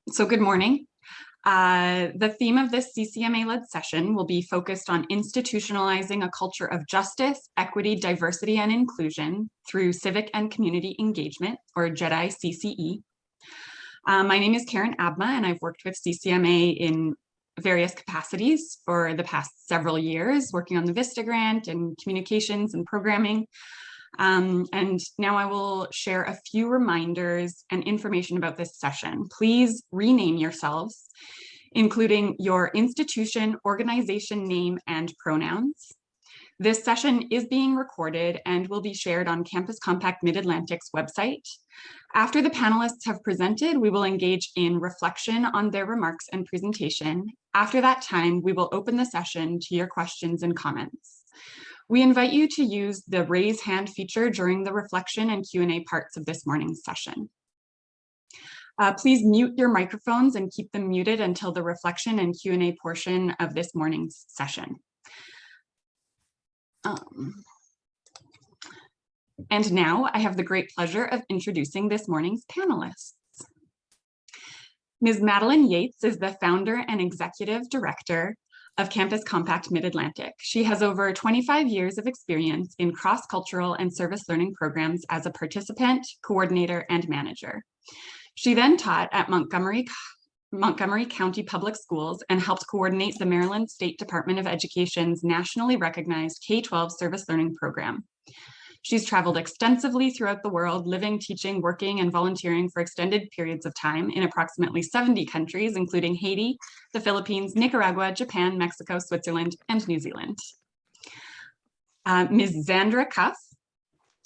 So good morning. The theme of this CCMA-led session will be focused on institutionalizing a culture of justice, equity, diversity, and inclusion through civic and community engagement, or JEDI CCE. My name is Karen Abma, and I've worked with CCMA in various capacities for the past several years, working on the VISTA grant and communications and programming. And now I will share a few reminders and information about this session. Please rename yourselves, including your institution, organization name, and pronouns. This session is being recorded and will be shared on Campus Compact Mid-Atlantic's website. After the panelists have presented, we will engage in reflection on their remarks and presentation. After that time, we will open the session to your questions and comments. We invite you to use the raise hand feature during the reflection and Q&A parts of this morning's session. Please mute your microphones and keep them muted until the reflection and Q&A portion of this morning's session. And now I have the great pleasure of introducing this morning's panelists. Ms. Madeline Yates is the founder and executive director of Campus Compact Mid-Atlantic. She has over 25 years of experience in cross-cultural and service learning programs as a participant, coordinator, and manager. She then taught at Montgomery County Public Schools and helped coordinate the Maryland State Department of Education's nationally recognized K-12 service learning program. She's traveled extensively throughout the world, living, teaching, working, and volunteering for extended periods of time in approximately 70 countries, including Haiti, the Philippines, Nicaragua, Japan, Mexico, Switzerland, and New Zealand. Ms. Zandra Cuff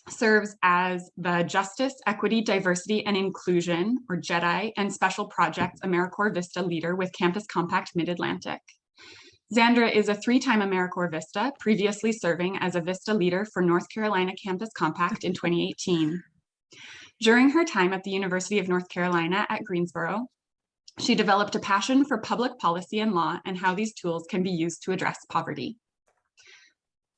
serves as the Justice, Equity, Diversity, and Inclusion, or JEDI, and Special Projects AmeriCorps Vista leader with Campus Compact Mid-Atlantic. Zandra is a three-time AmeriCorps Vista, previously serving as a Vista leader for North Carolina Campus Compact in 2018. During her time at the University of North Carolina at Greensboro, she developed a passion for public policy and law and how these tools can be used to address poverty.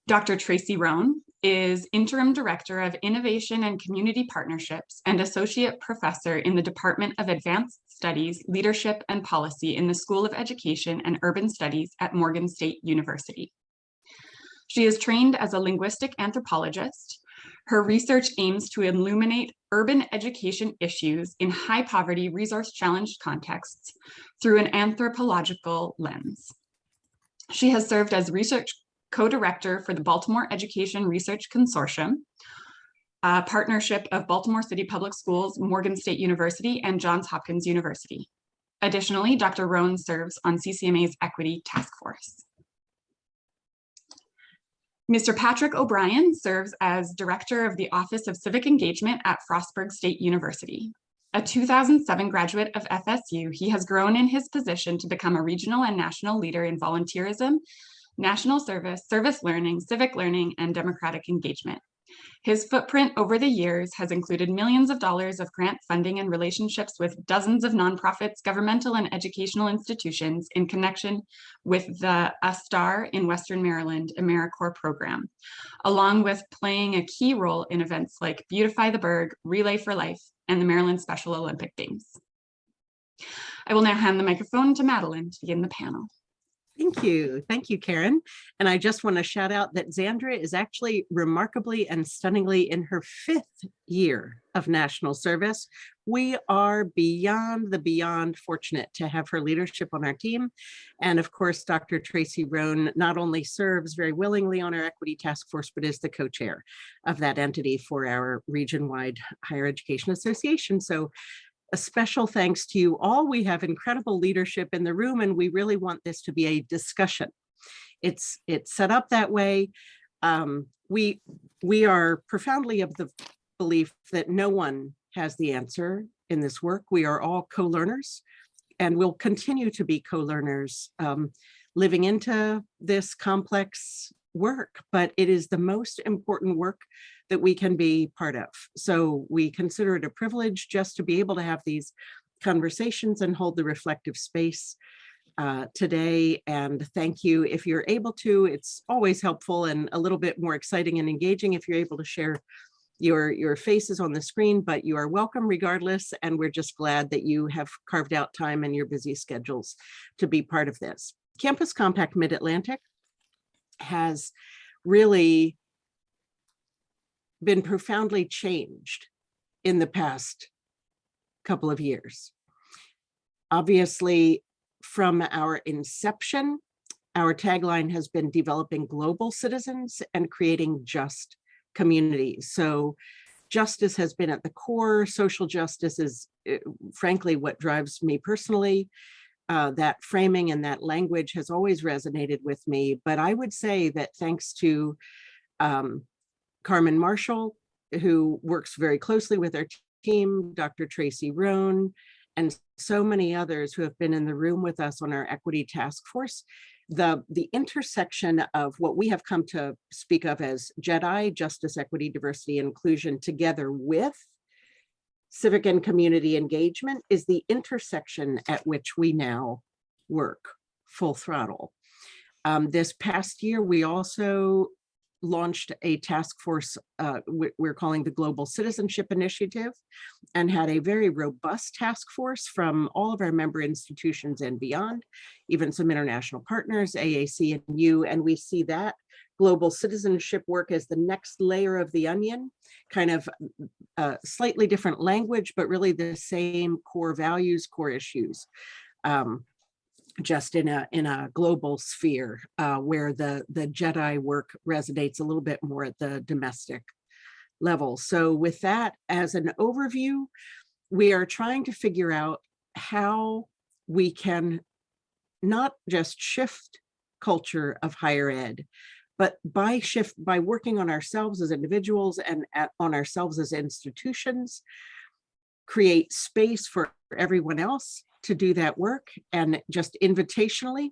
Dr. Tracy Roan is Interim Director of Innovation and Community Partnerships and Associate Professor in the Department of Advanced Studies, Leadership and Policy in the School of Education and Urban Studies at Morgan State University. She is trained as a linguistic anthropologist. Her research aims to illuminate urban education issues in high poverty, resource-challenged contexts through an anthropological lens. She has served as research co-director for the Baltimore Education Research Consortium, a partnership of Baltimore City Public Schools, Morgan State University, and Johns Hopkins University. Additionally, Dr. Roan serves on CCMA's Equity Task Force. Mr. Patrick O'Brien serves as Director of the Office of Civic Engagement at Frostburg State University. A 2007 graduate of FSU, he has grown in his position to become a regional and national leader in volunteerism, national service, service learning, civic learning, and democratic engagement. His footprint over the years has included millions of dollars of grant funding and relationships with dozens of nonprofits, governmental and educational institutions in connection with the A STAR in Western Maryland AmeriCorps program, along with playing a key role in events like Beautify the Berg, Relay for Life, and the Maryland Special Olympic Games. I will now hand the microphone to Madeline to begin the panel. Thank you, Karen. And I just want to shout out that Zandra is actually remarkably and stunningly in her 5th year of national service. We are beyond fortunate to have her leadership on our team. And of course, Dr. Tracy Roan not only serves very willingly on our Equity Task Force, but is the co-chair of that entity for our region-wide higher education association. So a special thanks to you all. We have incredible leadership in the room, and we really want this to be a discussion. It's set up that way. We are profoundly of the belief that no one has the answer in this work. We are all co-learners, and will continue to be co-learners living into this complex work, but it is the most important work that we can be part of. So we consider it a privilege just to be able to have these conversations and hold the reflective space today. And thank you. If you're able to, it's always helpful and a little bit more exciting and engaging if you're able to share Your face is on the screen, but you are welcome regardless. And we're just glad that you have carved out time in your busy schedules to be part of this. Campus Compact Mid-Atlantic has really been profoundly changed in the past couple of years. Obviously, from our inception, our tagline has been developing global citizens and creating just communities. So justice has been at the core. Social justice is frankly what drives me personally. That framing and that language has always resonated with me. But I would say that thanks to Carmen Marshall, who works very closely with our team, Dr. Tracy Roan, and so many others who have been in the room with us on our equity task force, the intersection of what we have come to speak of as JEDI, justice, equity, diversity, and inclusion, together with civic and community engagement, is the intersection at which we now work full throttle. This past year, we also launched a task force we're calling the Global Citizenship Initiative, and had a very robust task force from all of our member institutions and beyond, even some international partners, AAC and U, and we see that global citizenship work as the next layer of the onion, kind of slightly different language, but really the same core values, core issues. Just in a global sphere where the JEDI work resonates a little bit more at the domestic level. So with that as an overview, we are trying to figure out how we can not just shift culture of higher ed, but by working on ourselves as individuals and on ourselves as institutions, create space for everyone else to do that work, and just invitationally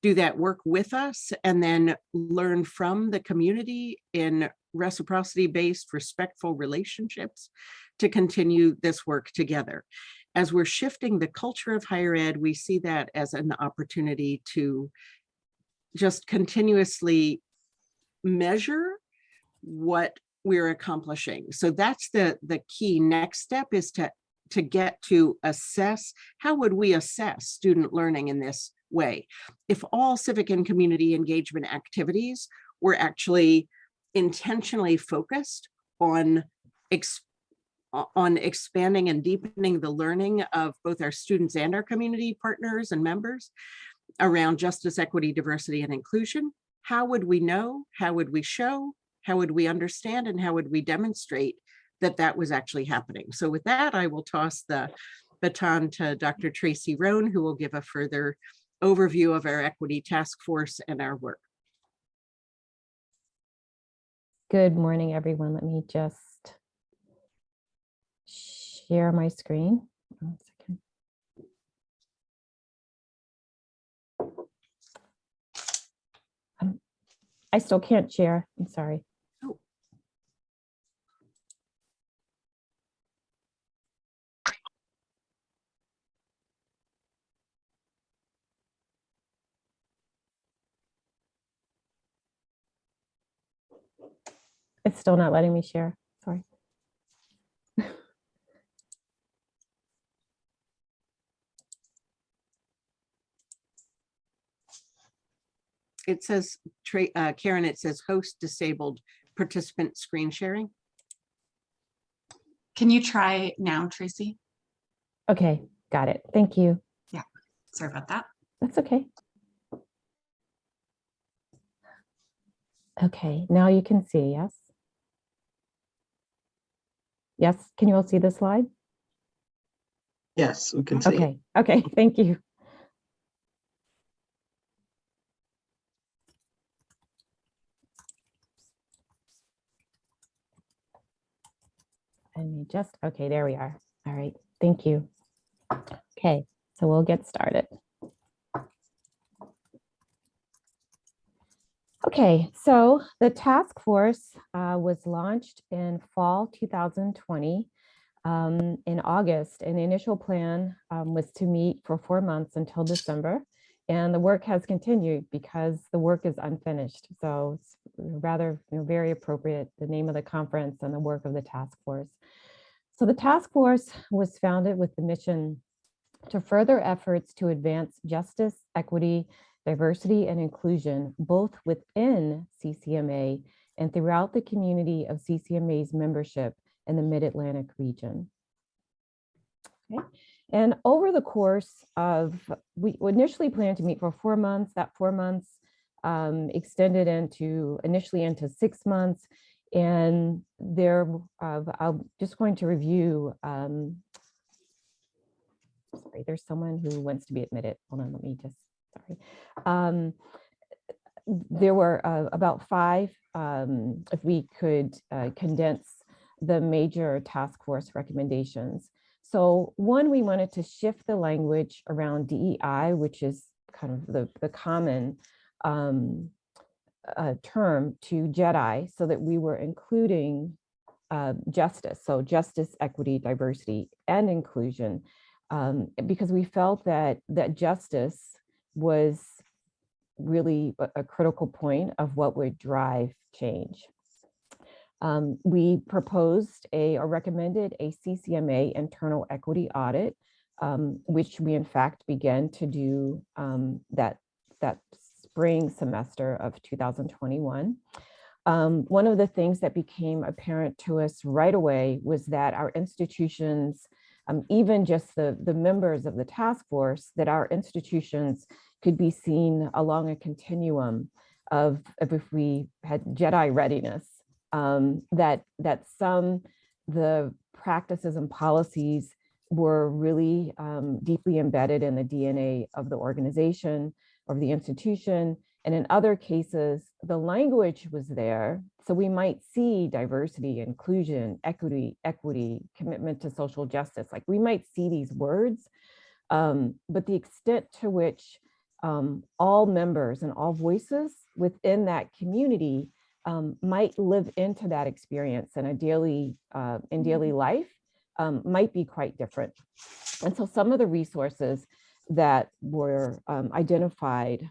do that work with us, and then learn from the community in reciprocity-based, respectful relationships to continue this work together. As we're shifting the culture of higher ed, we see that as an opportunity to just continuously measure what we're accomplishing. So that's the key next step, is to get to assess, how would we assess student learning in this way? If all civic and community engagement activities were actually intentionally focused on expanding and deepening the learning of both our students and our community partners and members around justice, equity, diversity, and inclusion, how would we know, how would we show, how would we understand, and how would we demonstrate that that was actually happening? So with that, I will toss the baton to Dr. Tracy Roan, who will give a further overview of our equity task force and our work. Good morning, everyone. Let me just share my screen. 1 second. I still can't share. I'm sorry. Oh. It's still not letting me share. Sorry. It says, Karen, it says host disabled participant screen sharing. Can you try now, Tracy? Okay, got it. Thank you. Yeah, sorry about that. That's okay. Okay, now you can see, yes? Yes, can you all see the slide? Yes, we can see. Okay, okay, thank you. And okay, there we are. All right, thank you. Okay, so we'll get started. Okay, so the task force was launched in fall 2020 in August, and the initial plan was to meet for 4 months until December. And the work has continued because the work is unfinished. So it's rather, very appropriate, the name of the conference and the work of the task force. So the task force was founded with the mission to further efforts to advance justice, equity, diversity, and inclusion, both within CCMA and throughout the community of CCMA's membership in the Mid-Atlantic region. Okay. And over the course of, we initially planned to meet for 4 months. That 4 months extended initially into 6 months. And there, I'm just going to review, sorry, there's someone who wants to be admitted. Hold on, let me just, sorry. There were about 5, if we could condense the major task force recommendations. So one, we wanted to shift the language around DEI, which is kind of the common term, to JEDI, so that we were including justice. So justice, equity, diversity, and inclusion, because we felt that justice was really a critical point of what would drive change. We proposed or recommended a CCMA internal equity audit, which we in fact began to do that spring semester of 2021. One of the things that became apparent to us right away was that our institutions, even just the members of the task force, that our institutions could be seen along a continuum of if we had JEDI readiness, that the practices and policies were really deeply embedded in the DNA of the organization, of the institution. And in other cases, the language was there. So we might see diversity, inclusion, equity, commitment to social justice. Like we might see these words, but the extent to which all members and all voices within that community might live into that experience in daily life might be quite different. And so some of the resources that were identified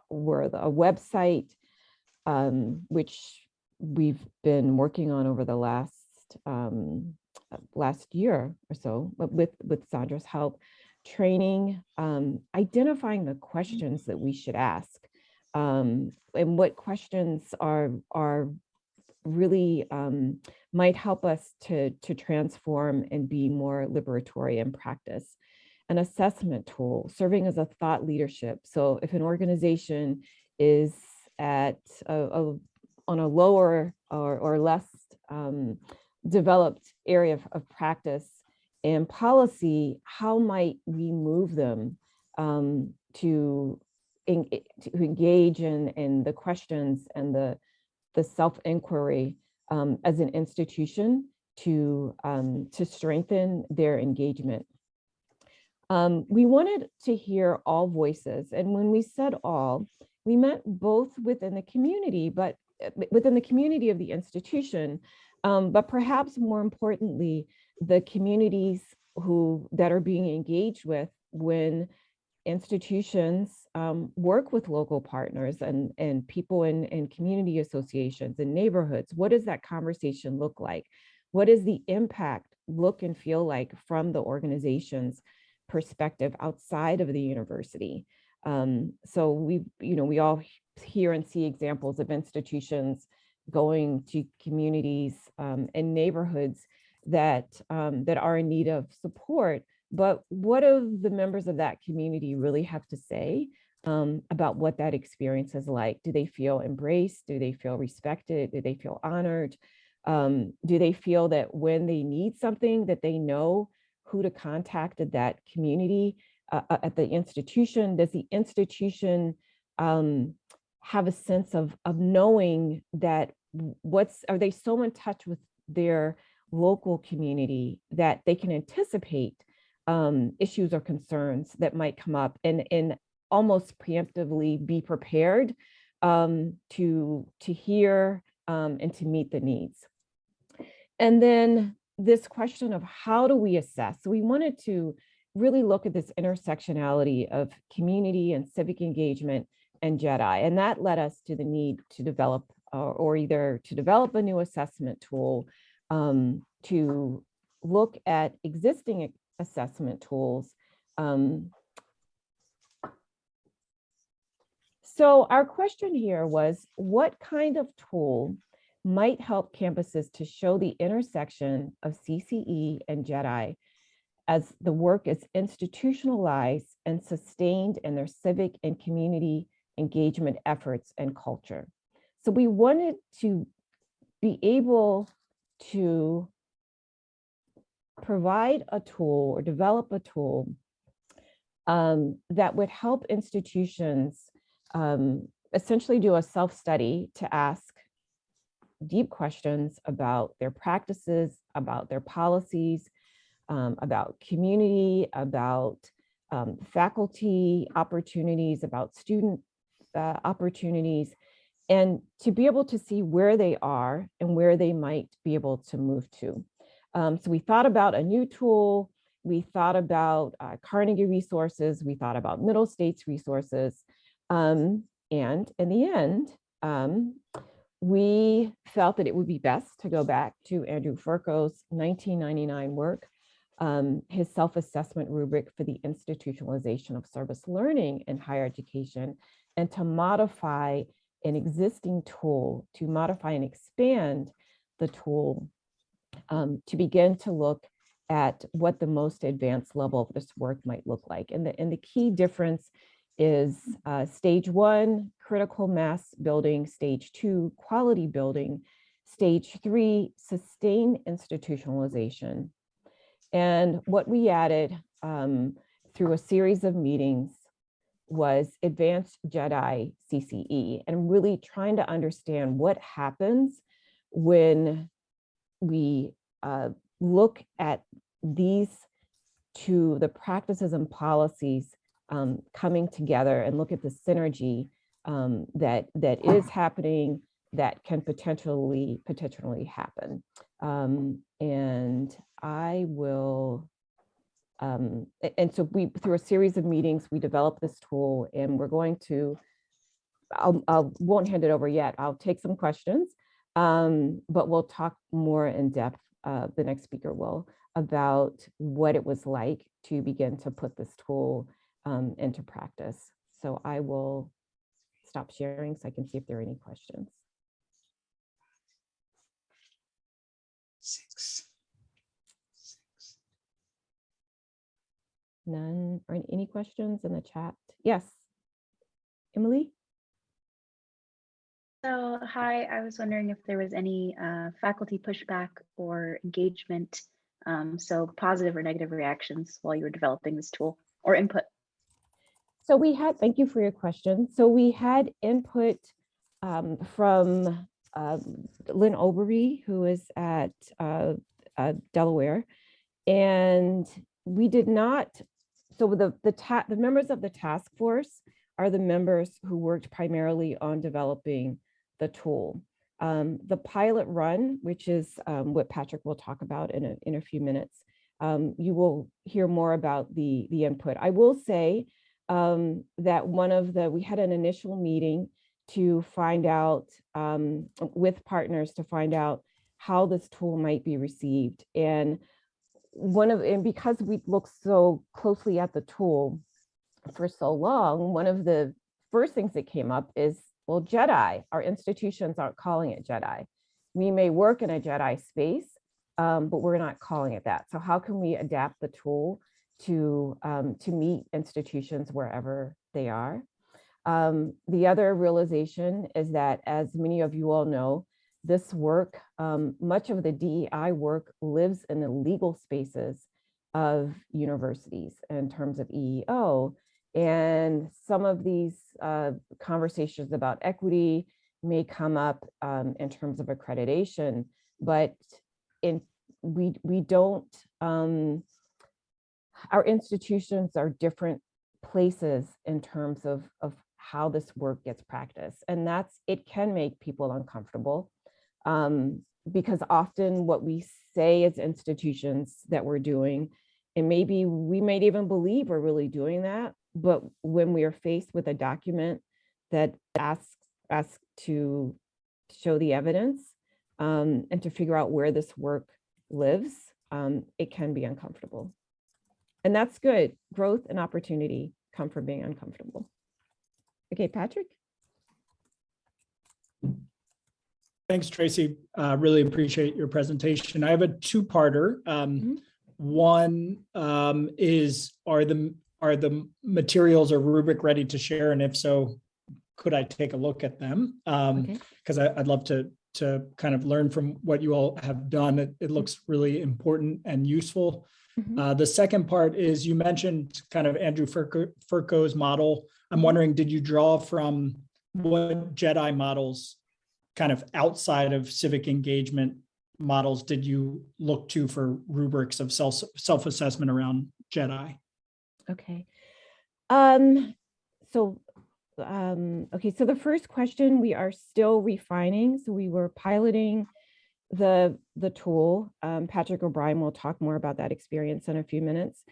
were a website, which we've been working on over the last year or so with Sandra's help, training, identifying the questions that we should ask, and what questions are really might help us to transform and be more liberatory in practice. An assessment tool serving as a thought leadership. So if an organization is at on a lower or less developed area of practice and policy, how might we move them to engage in the questions and the self-inquiry as an institution to strengthen their engagement. We wanted to hear all voices. And when we said all, we meant both within the community, but within the community of the institution, but perhaps more importantly, the communities that are being engaged with when institutions work with local partners and people in community associations and neighborhoods. What does that conversation look like? What does the impact look and feel like from the organization's perspective outside of the university? So we all hear and see examples of institutions going to communities and neighborhoods that are in need of support. But what do the members of that community really have to say about what that experience is like? Do they feel embraced? Do they feel respected? Do they feel honored? Do they feel that when they need something, that they know who to contact at that community, at the institution? Does the institution have a sense of knowing that are they so in touch with their local community that they can anticipate issues or concerns that might come up and almost preemptively be prepared to hear and to meet the needs? And then this question of how do we assess? So we wanted to really look at this intersectionality of community and civic engagement and JEDI. And that led us to the need to develop or either to develop a new assessment tool, to look at existing assessment tools. So our question here was, what kind of tool might help campuses to show the intersection of CCE and JEDI as the work is institutionalized and sustained in their civic and community engagement efforts and culture? So we wanted to be able to provide a tool or develop a tool that would help institutions essentially do a self-study to ask deep questions about their practices, about their policies, about community, about faculty opportunities, about student opportunities, and to be able to see where they are and where they might be able to move to. So we thought about a new tool, we thought about Carnegie resources, we thought about Middle States resources, and in the end, we felt that it would be best to go back to Andrew Furco's 1999 work, his self-assessment rubric for the institutionalization of service learning in higher education, and to modify an existing tool, to modify and expand the tool, to begin to look at what the most advanced level of this work might look like. And the key difference is stage 1, critical mass building, stage 2, quality building, stage 3, sustained institutionalization. And what we added through a series of meetings was advanced JEDI CCE, and really trying to understand what happens when we look at these two, the practices and policies coming together, and look at the synergy that is happening, that can potentially happen. And I will, and so we, through a series of meetings, we developed this tool, and we're going to, I won't hand it over yet. I'll take some questions, but we'll talk more in depth, the next speaker will, about what it was like to begin to put this tool into practice. So I will stop sharing so I can see if there are any questions. 6. None, or any questions in the chat? Yes, Emily? So, hi, I was wondering if there was any faculty pushback or engagement, so positive or negative reactions while you were developing this tool, or input. So we had, thank you for your question. So we had input from Lynn Obery, who is at Delaware, and we did not, so the members of the task force are the members who worked primarily on developing the tool. The pilot run, which is what Patrick will talk about in a few minutes, you will hear more about the input. I will say that we had an initial meeting to find out with partners to find out how this tool might be received. And because we looked so closely at the tool for so long, one of the first things that came up is, well, JEDI, our institutions aren't calling it JEDI. We may work in a JEDI space, but we're not calling it that. So how can we adapt the tool to meet institutions wherever they are? The other realization is that, as many of you all know, this work, much of the DEI work lives in the legal spaces of universities in terms of EEO. And some of these conversations about equity may come up in terms of accreditation, but we don't, our institutions are different places in terms of how this work gets practiced. And it can make people uncomfortable because often what we say as institutions that we're doing And maybe we might even believe we're really doing that. But when we are faced with a document that asks us to show the evidence and to figure out where this work lives, it can be uncomfortable. And that's good. Growth and opportunity come from being uncomfortable. Okay, Patrick. Thanks, Tracy. Really appreciate your presentation. I have a two-parter. One is, are the materials or rubric ready to share? And if so, could I take a look at them? Because I'd love to kind of learn from what you all have done. It looks really important and useful. The second part is, you mentioned kind of Andrew Furco's model. I'm wondering, did you draw from what JEDI models kind of outside of civic engagement models did you look to for rubrics of self-assessment around JEDI? Okay. Okay, so the first question, we are still refining. So we were piloting the tool. Patrick O'Brien will talk more about that experience in a few minutes.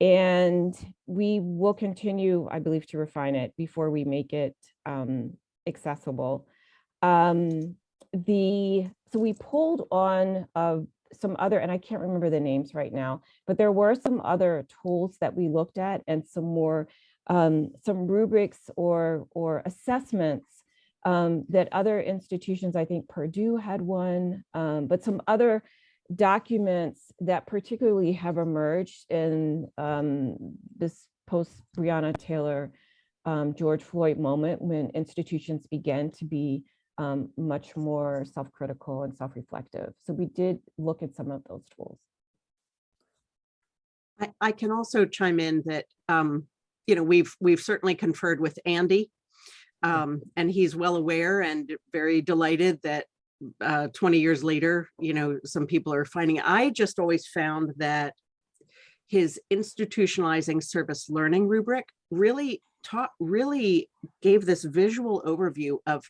And we will continue, I believe, to refine it before we make it accessible. So we pulled on some other, and I can't remember the names right now, but there were some other tools that we looked at, and some more, some rubrics or assessments that other institutions, I think Purdue had one, but some other documents that particularly have emerged in this post-Breonna Taylor, George Floyd moment, when institutions began to be much more self-critical and self-reflective. So we did look at some of those tools. I can also chime in that, you know, we've certainly conferred with Andy, and he's well aware and very delighted that 20 years later, you know, some people are finding. I just always found that his institutionalizing service learning rubric really gave this visual overview of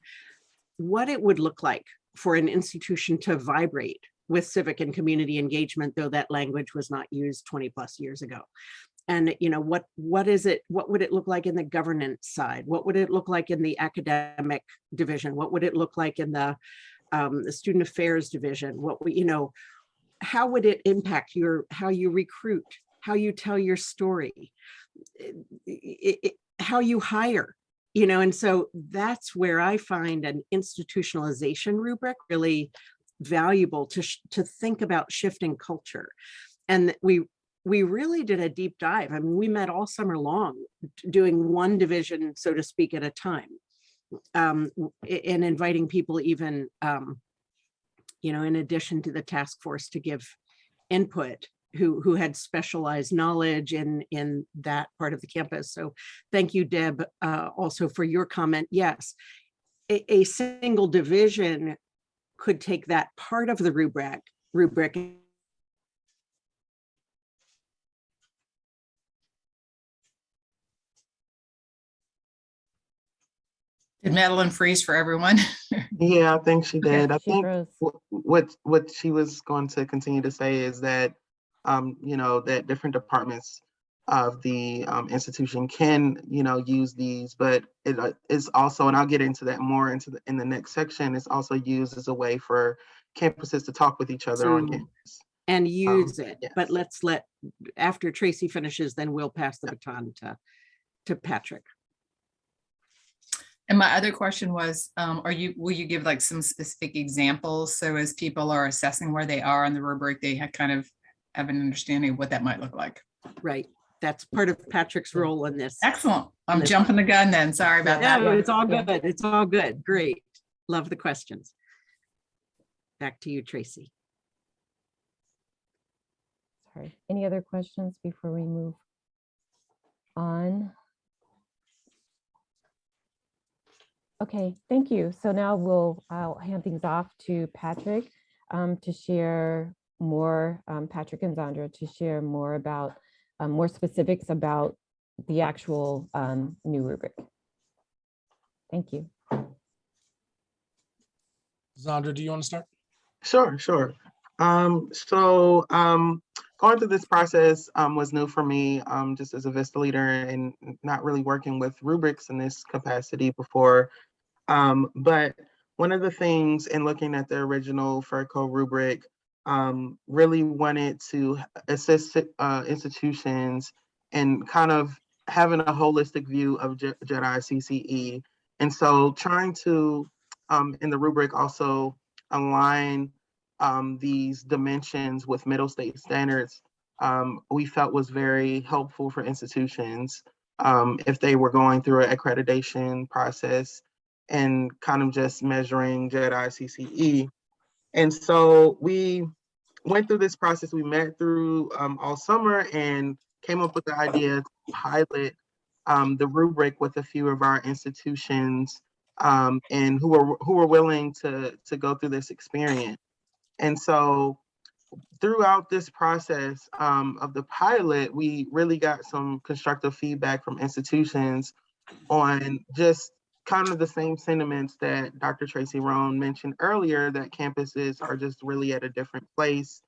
what it would look like for an institution to vibrate with civic and community engagement, though that language was not used 20 plus years ago. And, you know, what would it look like in the governance side? What would it look like in the academic division? What would it look like in the student affairs division? How would it impact how you recruit, how you tell your story, how you hire? You know, and so that's where I find an institutionalization rubric really valuable to think about shifting culture. And we really did a deep dive. I mean, we met all summer long doing one division, so to speak, at a time, and inviting people even, you know, in addition to the task force, to give input, who had specialized knowledge in that part of the campus. So thank you, Deb, also for your comment. Yes, a single division could take that part of the rubric. Did Madeline freeze for everyone? Yeah, I think she did. Okay, I think froze. what she was going to continue to say is that you know, that different departments of the institution can, you know, use these, but it is also, and I'll get into that more in the next section, it's also used as a way for campuses to talk with each other on campus. And use it. Yes. But after Tracy finishes, then we'll pass the baton to Patrick. And my other question was, will you give like some specific examples? So as people are assessing where they are on the rubric, they kind of have an understanding of what that might look like. Right. That's part of Patrick's role in this. Excellent. I'm jumping the gun then. Sorry about that. No, it's all good. It's all good. Great. Love the questions. Back to you, Tracy. Sorry. Any other questions before we move on? Okay, thank you. So now I'll hand things off to Patrick to share more, Patrick and Zandra, to share more about more specifics about the actual new rubric. Thank you. Zandra, do you want to start? Sure. going through this process was new for me, just as a Vista leader and not really working with rubrics in this capacity before. But one of the things in looking at the original FERCO rubric, really wanted to assist institutions in kind of having a holistic view of JEDI CCE. And so trying to, in the rubric, also align these dimensions with middle state standards, we felt was very helpful for institutions if they were going through an accreditation process and kind of just measuring JEDI CCE. And so we went through this process. We met through all summer and came up with the idea to pilot the rubric with a few of our institutions and who were willing to go through this experience. And so throughout this process of the pilot, we really got some constructive feedback from institutions on just kind of the same sentiments that Dr. Tracy Roan mentioned earlier, that campuses are just really at a different place.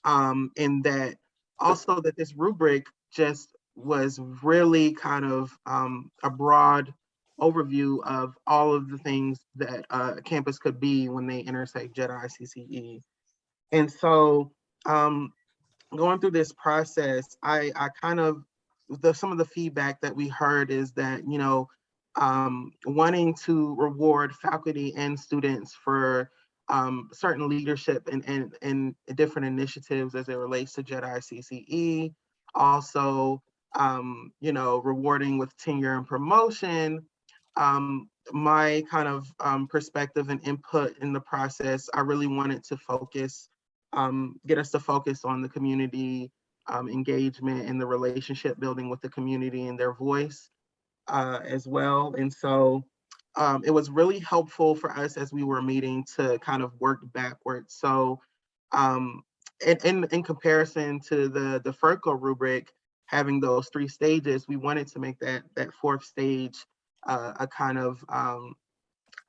And that also that this rubric just was really kind of a broad overview of all of the things that a campus could be when they intersect JEDI CCE. And so going through this process, I kind of, some of the feedback that we heard is that, you know, wanting to reward faculty and students for certain leadership and different initiatives as it relates to JEDI CCE. Also, you know, rewarding with tenure and promotion. My kind of perspective and input in the process, I really wanted to focus, get us to focus on the community engagement and the relationship building with the community and their voice as well. And so it was really helpful for us as we were meeting to kind of work backwards. So in comparison to the FERCO rubric, having those 3 stages, we wanted to make that 4th stage a kind of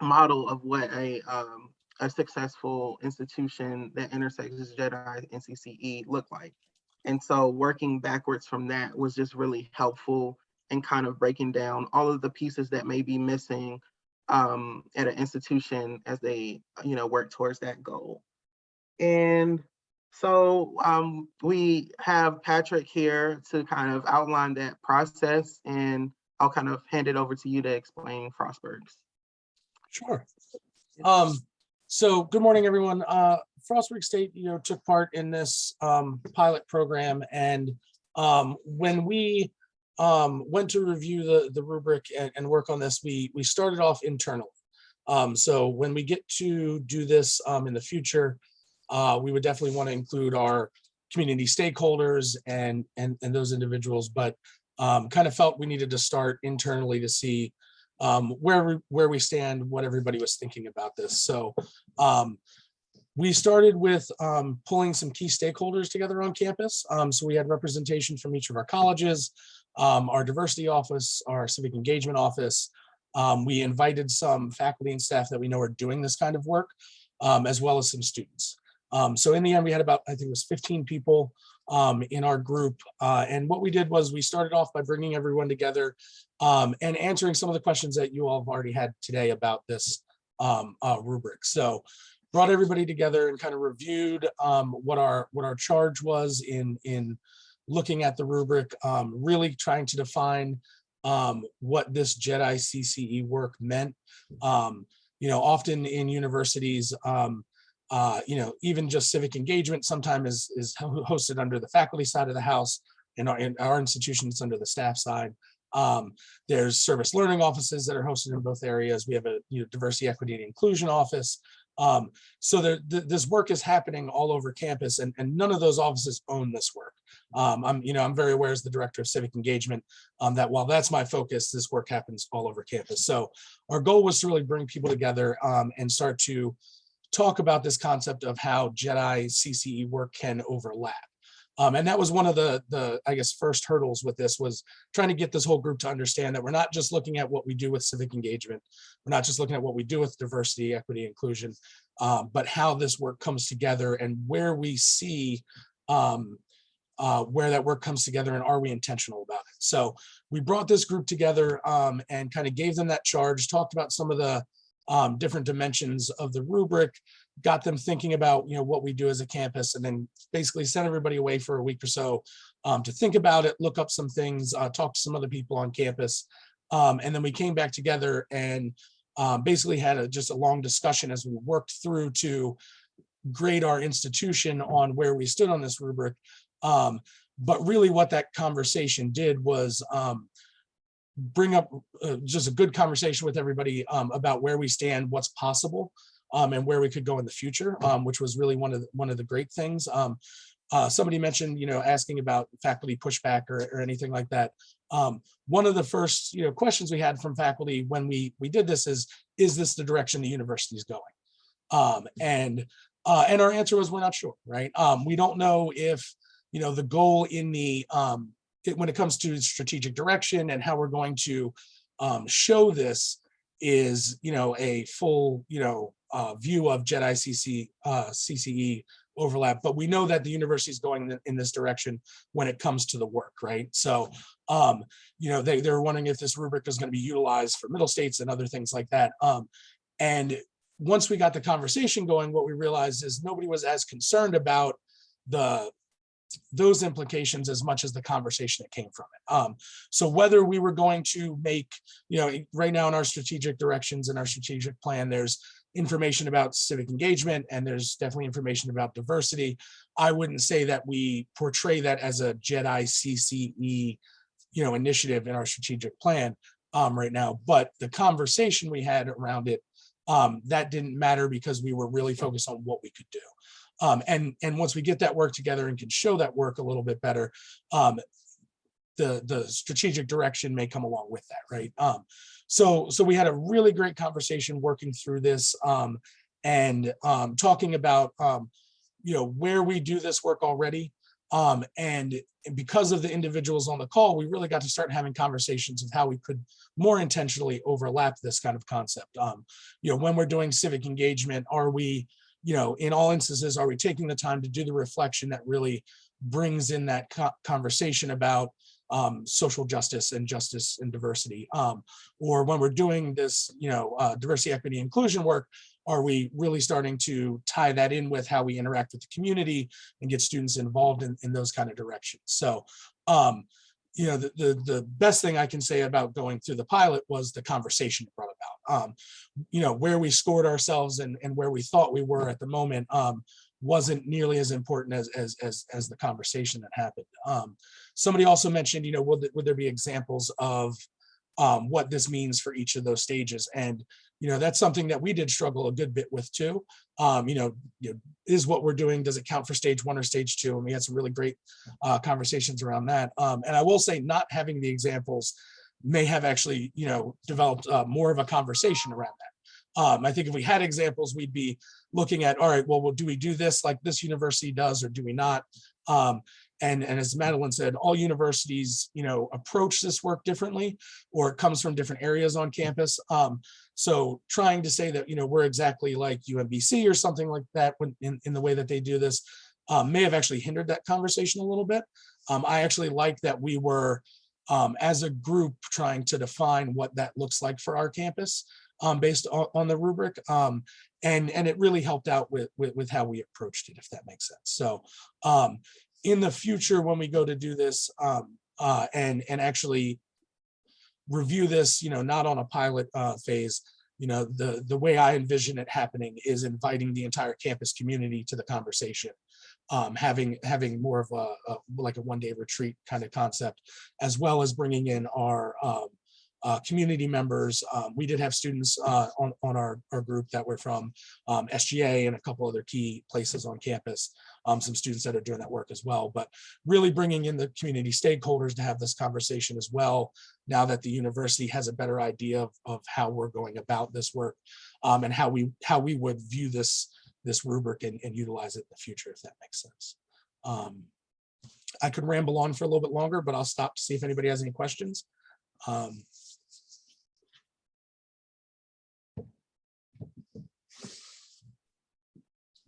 model of what a successful institution that intersects JEDI and CCE look like. And so working backwards from that was just really helpful in kind of breaking down all of the pieces that may be missing at an institution as they, you know, work towards that goal. And so we have Patrick here to kind of outline that process, and I'll kind of hand it over to you to explain Frostburg's. Sure. So good morning, everyone. Frostburg State, you know, took part in this pilot program, and when we went to review the rubric and work on this, we started off internally. So when we get to do this in the future, we would definitely want to include our community stakeholders and those individuals, but kind of felt we needed to start internally to see where we stand, what everybody was thinking about this. So we started with pulling some key stakeholders together on campus. So we had representation from each of our colleges, our diversity office, our civic engagement office. We invited some faculty and staff that we know are doing this kind of work, as well as some students. So in the end, we had about, I think it was 15 people in our group. And what we did was we started off by bringing everyone together and answering some of the questions that you all have already had today about this rubric. So brought everybody together and kind of reviewed what our charge was in looking at the rubric, really trying to define what this JEDI CCE work meant. You know, often in universities, you know, even just civic engagement sometimes is hosted under the faculty side of the house. In our institution, it's under the staff side. There's service learning offices that are hosted in both areas. We have a diversity, equity, and inclusion office. So this work is happening all over campus, and none of those offices own this work. I'm very aware as the director of civic engagement that while that's my focus, this work happens all over campus. So our goal was to really bring people together and start to talk about this concept of how JEDI CCE work can overlap. And that was one of the I guess, first hurdles with this, was trying to get this whole group to understand that we're not just looking at what we do with civic engagement. We're not just looking at what we do with diversity, equity, inclusion, but how this work comes together and where we see where that work comes together and are we intentional about it. So we brought this group together and kind of gave them that charge, talked about some of the different dimensions of the rubric, got them thinking about what we do as a campus, and then basically sent everybody away for a week or so to think about it, look up some things, talk to some other people on campus. And then we came back together and basically had just a long discussion as we worked through to grade our institution on where we stood on this rubric. But really what that conversation did was bring up just a good conversation with everybody about where we stand, what's possible, and where we could go in the future, which was really one of the great things. Somebody mentioned, asking about faculty pushback or anything like that. One of the first, questions we had from faculty when we did this is this the direction the university is going? And our answer was, we're not sure, right? We don't know if, the goal in the, when it comes to strategic direction and how we're going to show this is, a full, view of JEDI CCE overlap, but we know that the university is going in this direction when it comes to the work, right? So, they're wondering if this rubric is going to be utilized for middle states and other things like that. And once we got the conversation going, what we realized is nobody was as concerned about those implications as much as the conversation that came from it. So whether we were going to make, right now in our strategic directions and our strategic plan, there's information about civic engagement and there's definitely information about diversity. I wouldn't say that we portray that as a JEDI CCE, initiative in our strategic plan right now, but the conversation we had around it, that didn't matter because we were really focused on what we could do. And once we get that work together and can show that work a little bit better, the strategic direction may come along with that, right? So we had a really great conversation working through this and talking about where we do this work already. And because of the individuals on the call, we really got to start having conversations of how we could more intentionally overlap this kind of concept. When we're doing civic engagement, are we, in all instances, are we taking the time to do the reflection that really brings in that conversation about social justice and diversity? Or when we're doing this, diversity, equity, inclusion work, are we really starting to tie that in with how we interact with the community and get students involved in those kind of directions? So, the best thing I can say about going through the pilot was the conversation it brought about. Where we scored ourselves and where we thought we were at the moment wasn't nearly as important as the conversation that happened. Somebody also mentioned, would there be examples of what this means for each of those stages? And that's something that we did struggle a good bit with too. Is what we're doing, does it count for stage 1 or stage 2? And we had some really great conversations around that. And I will say, not having the examples may have actually, developed more of a conversation around that. I think if we had examples, we'd be looking at, all right, well, do we do this like this university does, or do we not? And as Madeline said, all universities, approach this work differently, or it comes from different areas on campus. So trying to say that, we're exactly like UMBC or something like that in the way that they do this may have actually hindered that conversation a little bit. I actually like that we were, as a group, trying to define what that looks like for our campus based on the rubric. And it really helped out with how we approached it, if that makes sense. So in the future, when we go to do this and actually review this, not on a pilot phase, the way I envision it happening is inviting the entire campus community to the conversation, having more of like a one-day retreat kind of concept, as well as bringing in our community members. We did have students on our group that were from SGA and a couple other key places on campus, some students that are doing that work as well, but really bringing in the community stakeholders to have this conversation as well, now that the university has a better idea of how we're going about this work, and how we would view this rubric and utilize it in the future, if that makes sense. I could ramble on for a little bit longer, but I'll stop to see if anybody has any questions.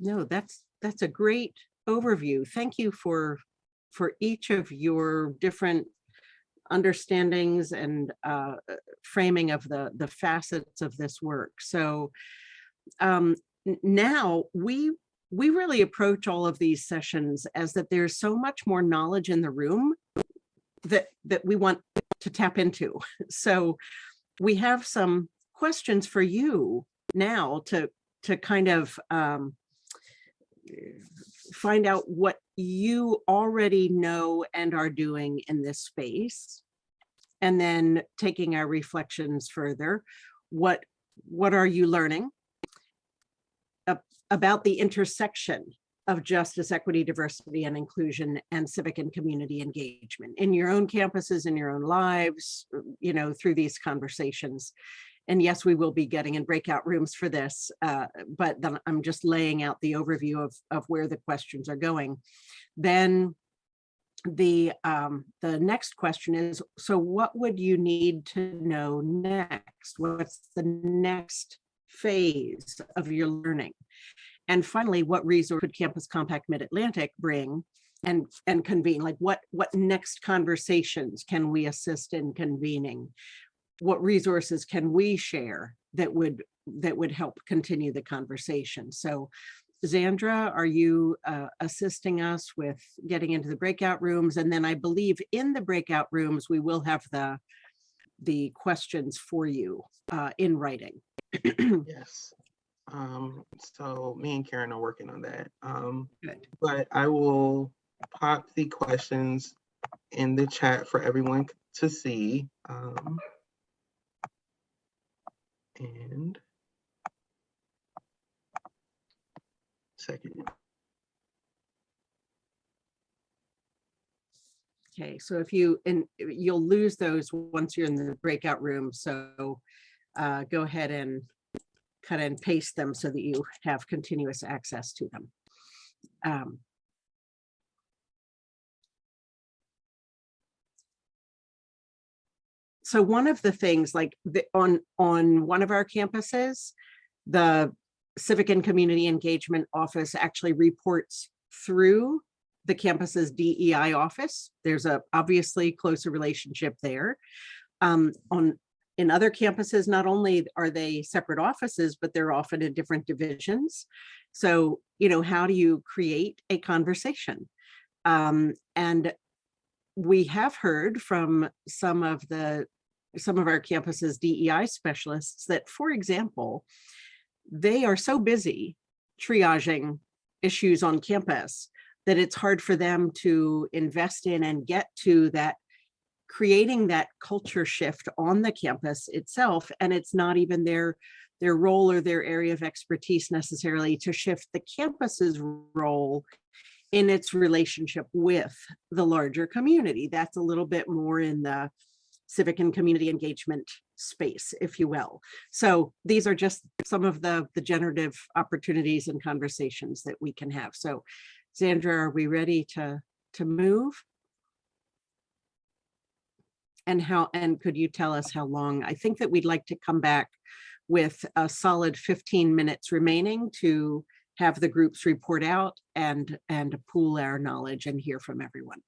No, that's a great overview. Thank you for for each of your different understandings and framing of the facets of this work. So now we really approach all of these sessions as that there's so much more knowledge in the room that we want to tap into. So we have some questions for you now to kind of find out what you already know and are doing in this space, and then taking our reflections further. What are you learning about the intersection of justice, equity, diversity, and inclusion, and civic and community engagement in your own campuses, in your own lives, you know, through these conversations? And yes, we will be getting in breakout rooms for this, but then I'm just laying out the overview of where the questions are going. Then the next question is, so what would you need to know next? What's the next phase of your learning? And finally, what resource could Campus Compact Mid-Atlantic bring and convene? Like what next conversations can we assist in convening? What resources can we share that would help continue the conversation? So Zandra, are you assisting us with getting into the breakout rooms? And then I believe in the breakout rooms, we will have the questions for you in writing. Yes. So me and Karen are working on that. Good. But I will pop the questions in the chat for everyone to see. And second. Okay, so if you'll lose those once you're in the breakout room. So go ahead and cut and paste them so that you have continuous access to them. So one of the things, like on one of our campuses, the Civic and Community Engagement Office actually reports through the campus's DEI office. There's a obviously closer relationship there. In other campuses, not only are they separate offices, but they're often in different divisions. So, you know, how do you create a conversation? And we have heard from some of our campus's DEI specialists that, for example, they are so busy triaging issues on campus that it's hard for them to invest in and get to that, creating that culture shift on the campus itself. And it's not even their role or their area of expertise necessarily to shift the campus's role in its relationship with the larger community. That's a little bit more in the civic and community engagement space, if you will. So these are just some of the generative opportunities and conversations that we can have. So Zandra, are we ready to move? And could you tell us how long? I think that we'd like to come back with a solid 15 minutes remaining to have the groups report out and pool our knowledge and hear from everyone.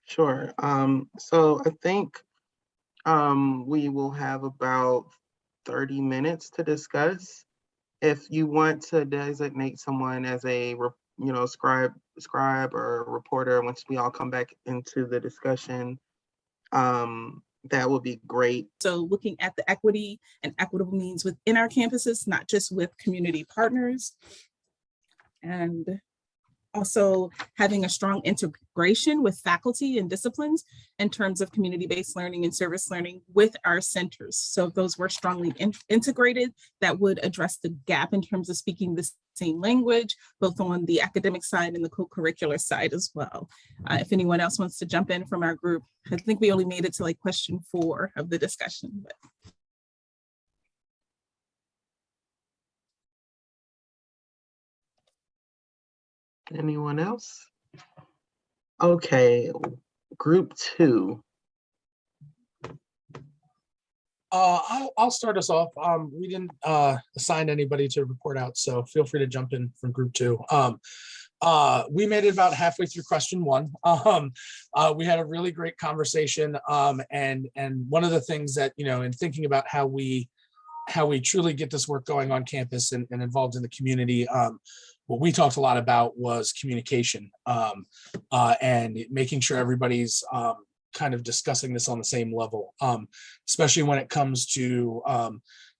Sure. So I think we will have about 30 minutes to discuss. If you want to designate someone as a scribe or reporter once we all come back into the discussion, that would be great. So looking at the equity and equitable means within our campuses, not just with community partners, and also having a strong integration with faculty and disciplines in terms of community-based learning and service learning with our centers. So if those were strongly integrated, that would address the gap in terms of speaking the same language, both on the academic side and the co-curricular side as well. If anyone else wants to jump in from our group, I think we only made it to like question 4 of the discussion. But. Anyone else? Okay, group 2. I'll start us off. We didn't assign anybody to report out, so feel free to jump in from group 2. we made it about halfway through question one. We had a really great conversation. And one of the things that, in thinking about how we truly get this work going on campus and involved in the community, what we talked a lot about was communication, and making sure everybody's kind of discussing this on the same level, especially when it comes to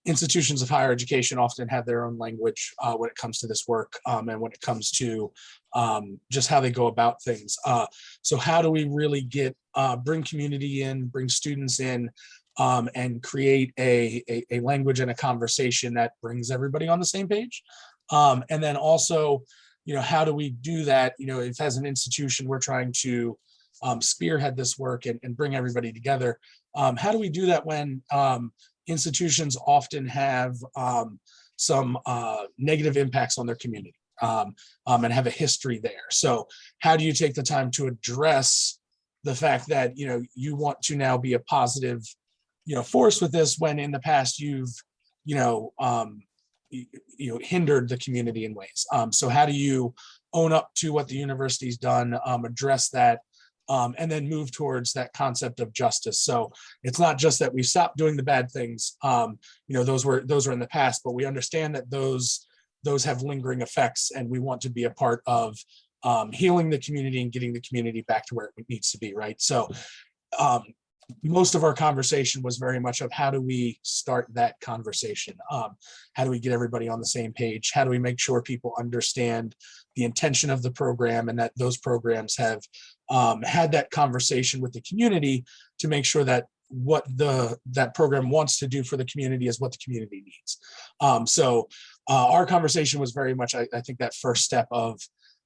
institutions of higher education often have their own language when it comes to this work, and when it comes to just how they go about things. So how do we really bring community in, bring students in, and create a language and a conversation that brings everybody on the same page? And then also, how do we do that? If as an institution we're trying to spearhead this work and bring everybody together, how do we do that when institutions often have some negative impacts on their community, and have a history there? So how do you take the time to address the fact that you want to now be a positive force with this, when in the past you've hindered the community in ways? So how do you own up to what the university's done, address that, and then move towards that concept of justice? So it's not just that we stopped doing the bad things, those were in the past, but we understand that those have lingering effects, and we want to be a part of healing the community and getting the community back to where it needs to be, right? So most of our conversation was very much of how do we start that conversation? How do we get everybody on the same page? How do we make sure people understand the intention of the program, and that those programs have had that conversation with the community to make sure that what that program wants to do for the community is what the community needs. So our conversation was very much, I think, that first step of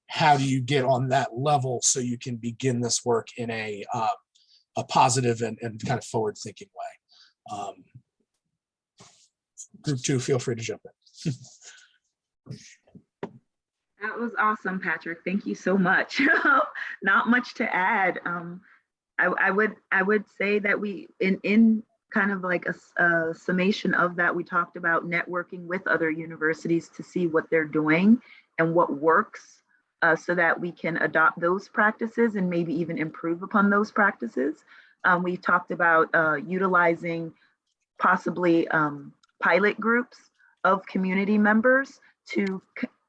how do you get on that level so you can begin this work in a positive and kind of forward-thinking way. Group 2, feel free to jump in. That was awesome, Patrick. Thank you so much. Not much to add. I would say that we in kind of like a summation of that, we talked about networking with other universities to see what they're doing and what works, so that we can adopt those practices and maybe even improve upon those practices. We talked about utilizing possibly pilot groups of community members to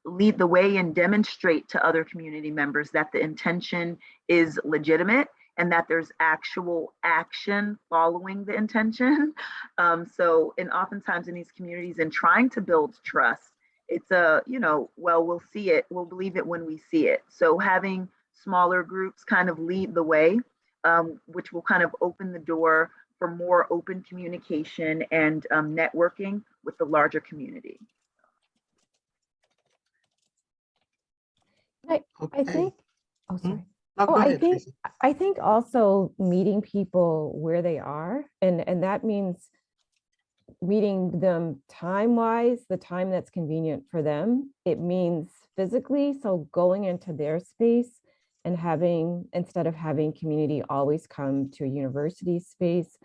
lead the way and demonstrate to other community members that the intention is legitimate and that there's actual action following the intention. And oftentimes in these communities, and trying to build trust, it's we'll see it, we'll believe it when we see it. So having smaller groups kind of lead the way, which will kind of open the door for more open communication and networking with the larger community. I think, oh, sorry. No, go ahead, Tracy. I think also meeting people where they are, and that means meeting them time-wise, the time that's convenient for them. It means physically, so going into their space and instead of having community always come to a university space,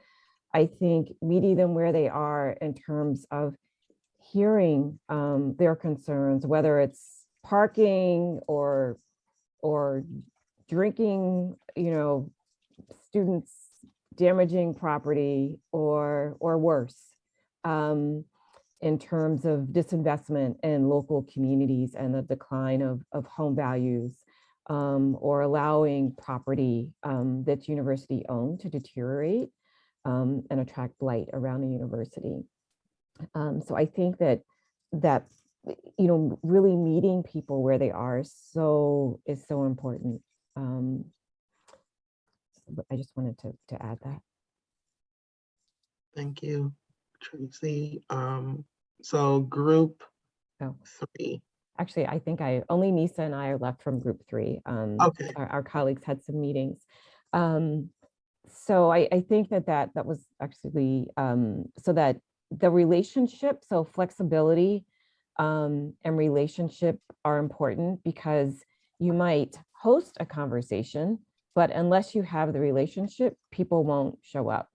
I think meeting them where they are in terms of hearing their concerns, whether it's parking or drinking, students damaging property or worse, in terms of disinvestment in local communities and the decline of home values, or allowing property that's university owned to deteriorate and attract blight around the university. So I think that really meeting people where they are is so important. I just wanted to add that. Thank you, Tracy. So group 3. Actually, I think only Nisa and I are left from group 3. Okay. Our colleagues had some meetings. So I think that was actually, so that the relationship, so flexibility and relationship are important, because you might host a conversation, but unless you have the relationship, people won't show up.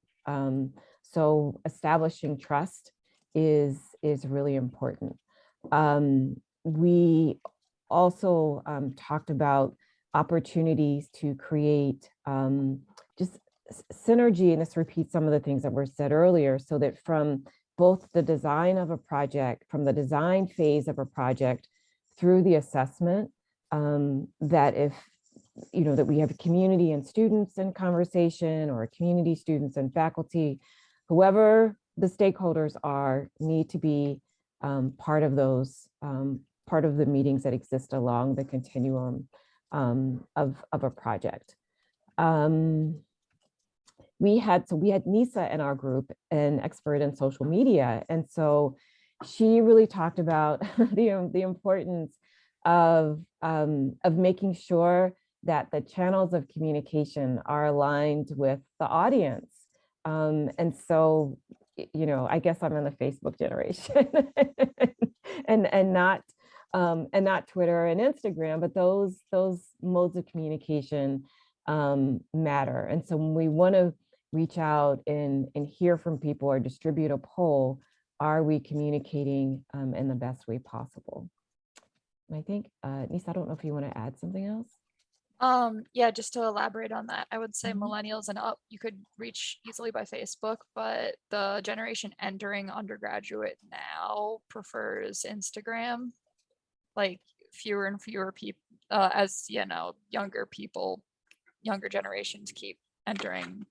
So establishing trust is really important. We also talked about opportunities to create just synergy, and this repeats some of the things that were said earlier, so that from both the design of a project, from the design phase of a project through the assessment, that if, that we have community and students in conversation, or community, students and faculty, whoever the stakeholders are, need to be part of those, part of the meetings that exist along the continuum of a project. We had Nisa in our group, an expert in social media. And so she really talked about the importance of making sure that the channels of communication are aligned with the audience. And so, I guess I'm in the Facebook generation and not Twitter and Instagram, but those modes of communication matter. And so when we want to reach out and hear from people or distribute a poll, are we communicating in the best way possible? And I think, Nisa, I don't know if you want to add something else. Yeah, just to elaborate on that, I would say millennials and up, you could reach easily by Facebook, but the generation entering undergraduate now prefers Instagram. Like fewer and fewer people, as younger generations keep entering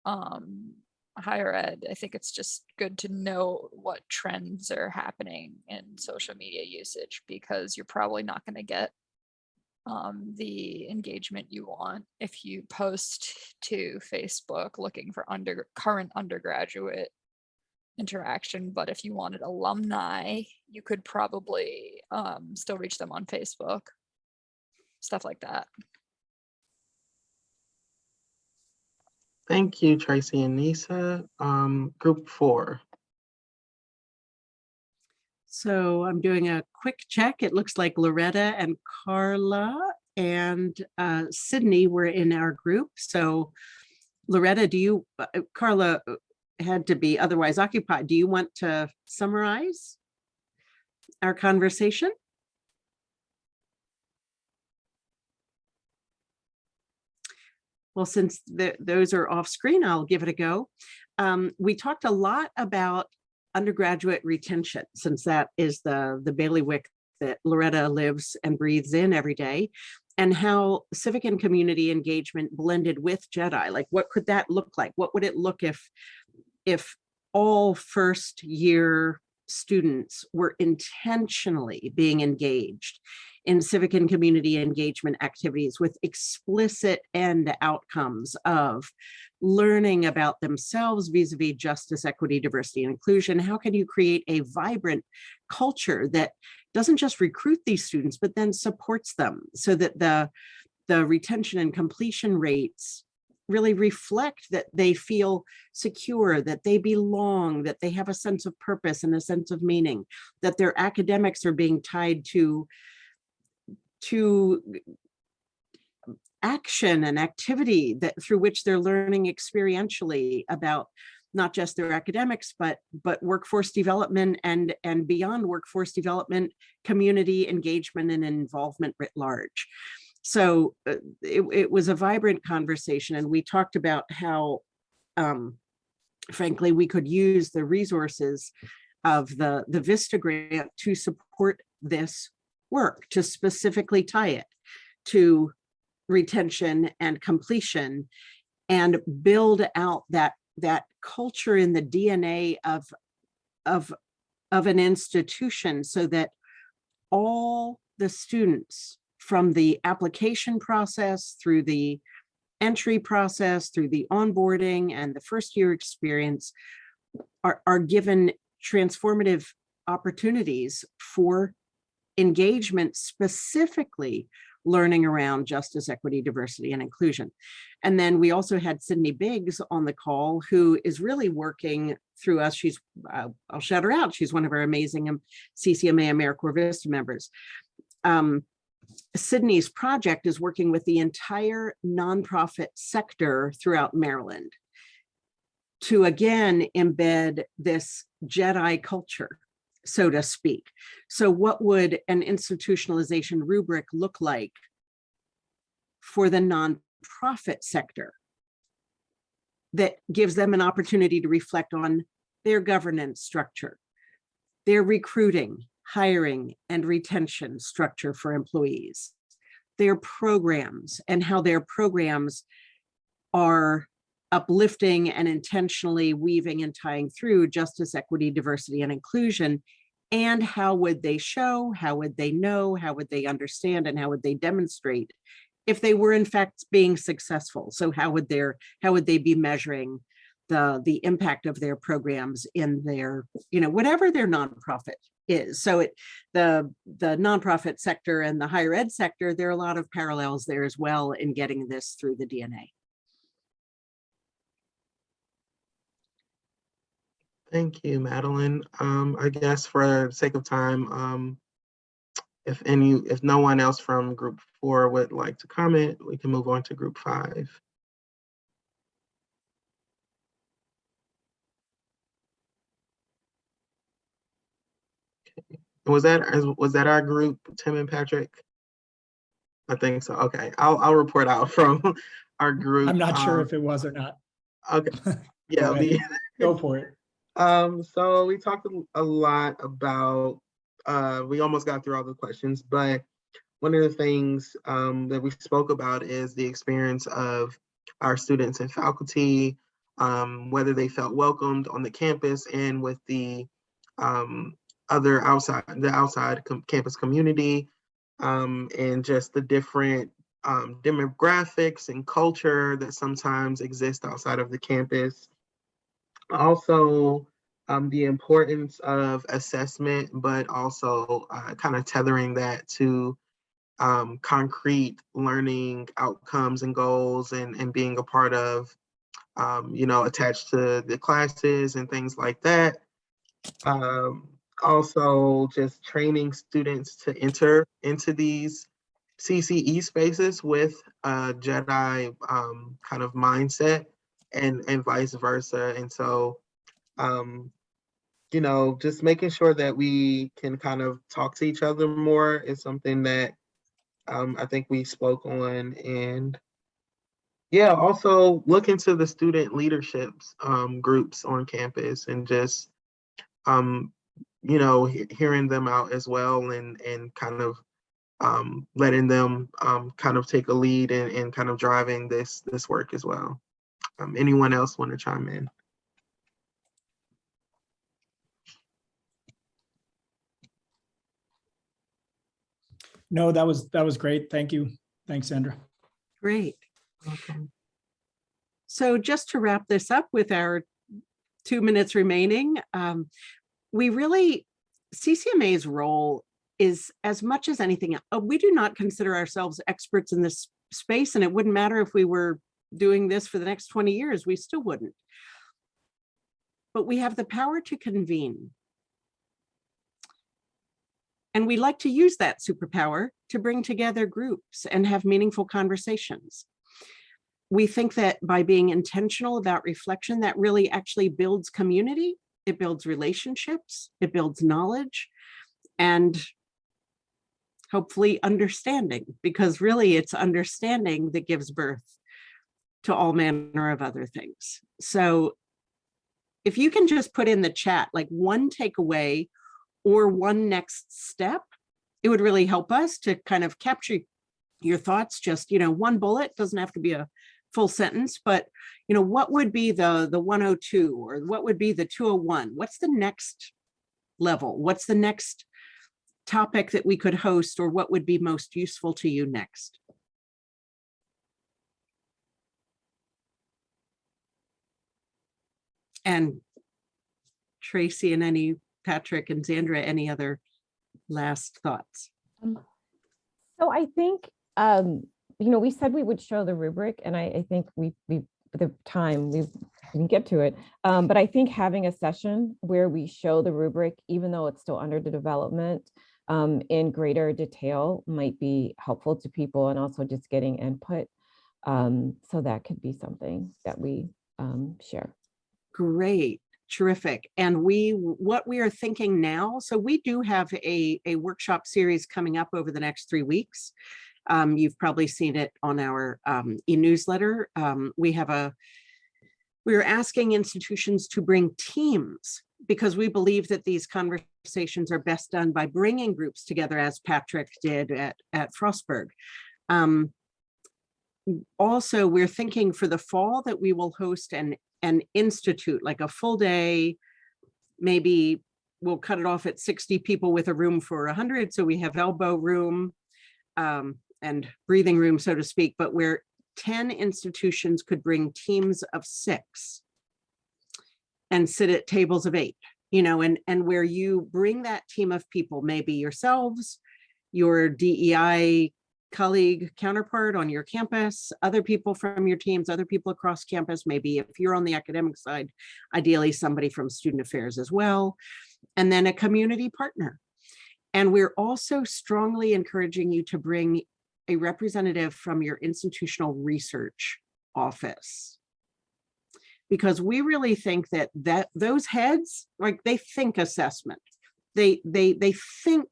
higher ed. I think it's just good to know what trends are happening in social media usage, because you're probably not going to get the engagement you want if you post to Facebook looking for current undergraduate interaction. But if you wanted alumni, you could probably still reach them on Facebook, stuff like that. Thank you, Tracy and Nisa. Group 4. So I'm doing a quick check. It looks like Loretta and Carla and Sydney were in our group. So Loretta, Carla had to be otherwise occupied. Do you want to summarize our conversation? Well, since those are off screen, I'll give it a go. We talked a lot about undergraduate retention, since that is the bailiwick that Loretta lives and breathes in every day, and how civic and community engagement blended with JEDI. Like, what could that look like? What would it look if all first year students were intentionally being engaged in civic and community engagement activities with explicit end outcomes of learning about themselves vis-a-vis justice, equity, diversity, and inclusion? How can you create a vibrant culture that doesn't just recruit these students, but then supports them, so that the retention and completion rates really reflect that they feel secure, that they belong, that they have a sense of purpose and a sense of meaning, that their academics are being tied to action and activity that through which they're learning experientially about not just their academics, but workforce development and beyond workforce development, community engagement and involvement writ large. So it was a vibrant conversation, and we talked about how, frankly, we could use the resources of the VISTA grant to support this work, to specifically tie it to retention and completion, and build out that culture in the DNA of an institution, so that all the students, from the application process through the entry process, through the onboarding and the first year experience, are given transformative opportunities for engagement, specifically learning around justice, equity, diversity, and inclusion. And then we also had Sydney Biggs on the call, who is really working through us. She's, I'll shout her out, she's one of our amazing CCMA AmeriCorps Vista members. Sydney's project is working with the entire nonprofit sector throughout Maryland to again embed this JEDI culture so to speak. So what would an institutionalization rubric look like for the nonprofit sector that gives them an opportunity to reflect on their governance structure, their recruiting, hiring, and retention structure for employees, their programs and how their programs are uplifting and intentionally weaving and tying through justice, equity, diversity, and inclusion? And how would they show, how would they know, how would they understand, and how would they demonstrate if they were in fact being successful? So how would they be measuring the impact of their programs in their, whatever their nonprofit is? So the nonprofit sector and the higher ed sector, there are a lot of parallels there as well in getting this through the DNA. Thank you, Madeline. I guess for the sake of time, if no one else from group 4 would like to comment, we can move on to group 5. Okay. Was that our group, Tim and Patrick? I think so. Okay, I'll report out from our group. I'm not sure if it was or not. Okay, yeah, Go for it. So we talked a lot about, we almost got through all the questions, but one of the things that we spoke about is the experience of our students and faculty, whether they felt welcomed on the campus and with the outside campus community, and just the different demographics and culture that sometimes exist outside of the campus. Also, the importance of assessment, but also kind of tethering that to concrete learning outcomes and goals, and being a part of, attached to the classes and things like that. Also, just training students to enter into these CCE spaces with a JEDI kind of mindset, and vice versa. And so, just making sure that we can kind of talk to each other more is something that I think we spoke on. And yeah, also look into the student leaderships groups on campus, and just hearing them out as well, and kind of letting them kind of take a lead and kind of driving this work as well. Anyone else want to chime in? No, that was great. Thank you. Thanks, Sandra. Great. Okay. So just to wrap this up with our 2 minutes remaining, CCMA's role is, as much as anything, we do not consider ourselves experts in this space, and it wouldn't matter if we were doing this for the next 20 years, we still wouldn't. But we have the power to convene. And we like to use that superpower to bring together groups and have meaningful conversations. We think that by being intentional about reflection, that really actually builds community, it builds relationships, it builds knowledge, and hopefully understanding, because really it's understanding that gives birth to all manner of other things. So if you can just put in the chat, like one takeaway or one next step, it would really help us to kind of capture your thoughts. Just, one bullet, doesn't have to be a full sentence, but what would be the 102, or what would be the 201? What's the next level? What's the next topic that we could host, or what would be most useful to you next? And Tracy and Patrick and Sandra, any other last thoughts? So I think, we said we would show the rubric, and I think we didn't get to it. But I think having a session where we show the rubric, even though it's still under the development, in greater detail might be helpful to people, and also just getting input. So that could be something that we share. Great. Terrific. And what we are thinking now, so we do have a workshop series coming up over the next 3 weeks. You've probably seen it on our e-newsletter. We're asking institutions to bring teams, because we believe that these conversations are best done by bringing groups together, as Patrick did at Frostburg. Also, we're thinking for the fall that we will host an institute, like a full day. Maybe we'll cut it off at 60 people with a room for 100. So we have elbow room and breathing room, so to speak, but where 10 institutions could bring teams of 6 and sit at tables of 8, and where you bring that team of people, maybe yourselves, your DEI colleague counterpart on your campus, other people from your teams, other people across campus, maybe if you're on the academic side, ideally somebody from student affairs as well, and then a community partner. And we're also strongly encouraging you to bring a representative from your institutional research office, because we really think that those heads, like, they think assessment, they think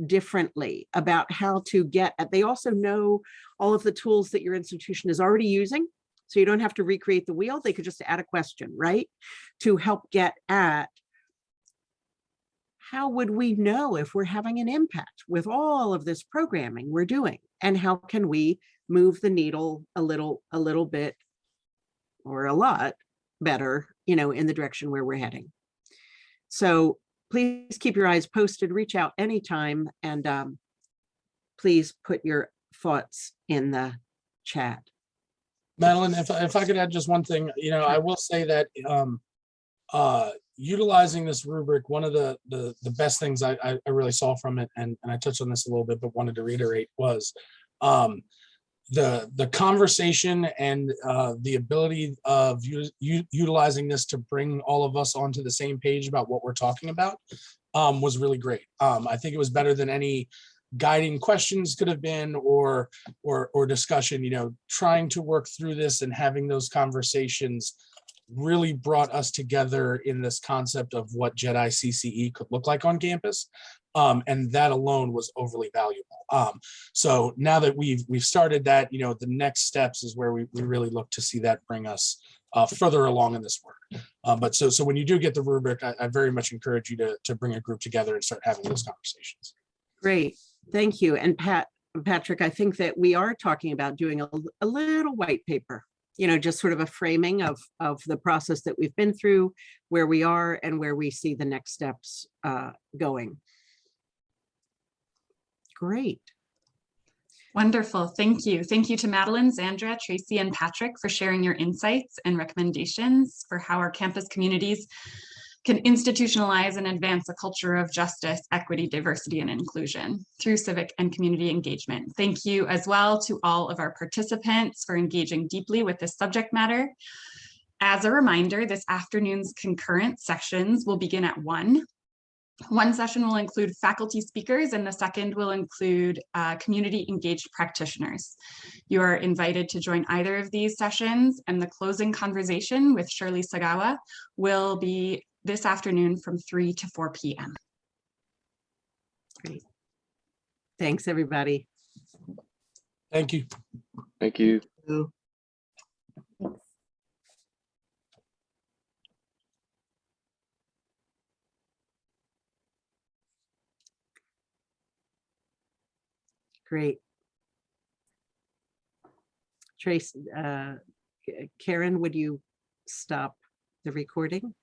differently about how to get at. They also know all of the tools that your institution is already using, so you don't have to recreate the wheel. They could just add a question, right, to help get at how would we know if we're having an impact with all of this programming we're doing, and how can we move the needle a little bit or a lot better, in the direction where we're heading. So please keep your eyes posted, reach out anytime, and please put your thoughts in the chat. Madeline, if I could add just one thing, I will say that utilizing this rubric, one of the best things I really saw from it, and I touched on this a little bit, but wanted to reiterate, was the conversation and the ability of utilizing this to bring all of us onto the same page about what we're talking about was really great. I think it was better than any guiding questions could have been, or discussion. Trying to work through this and having those conversations really brought us together in this concept of what JEDI CCE could look like on campus. And that alone was overly valuable. So now that we've started that, the next steps is where we really look to see that bring us further along in this work. But so when you do get the rubric, I very much encourage you to bring a group together and start having those conversations. Great, thank you. And Patrick, I think that we are talking about doing a little white paper, just sort of a framing of the process that we've been through, where we are and where we see the next steps going. Great. Wonderful. Thank you. Thank you to Madeline, Zandra, Tracy, and Patrick for sharing your insights and recommendations for how our campus communities can institutionalize and advance a culture of justice, equity, diversity, and inclusion through civic and community engagement. Thank you as well to all of our participants for engaging deeply with this subject matter. As a reminder, this afternoon's concurrent sessions will begin at 1. One session will include faculty speakers, and the second will include community engaged practitioners. You are invited to join either of these sessions, and the closing conversation with Shirley Sagawa will be this afternoon from 3 to 4 p.m. Great. Thanks, everybody. Thank you. Thank you. Great. Trace, Karen, would you stop the recording?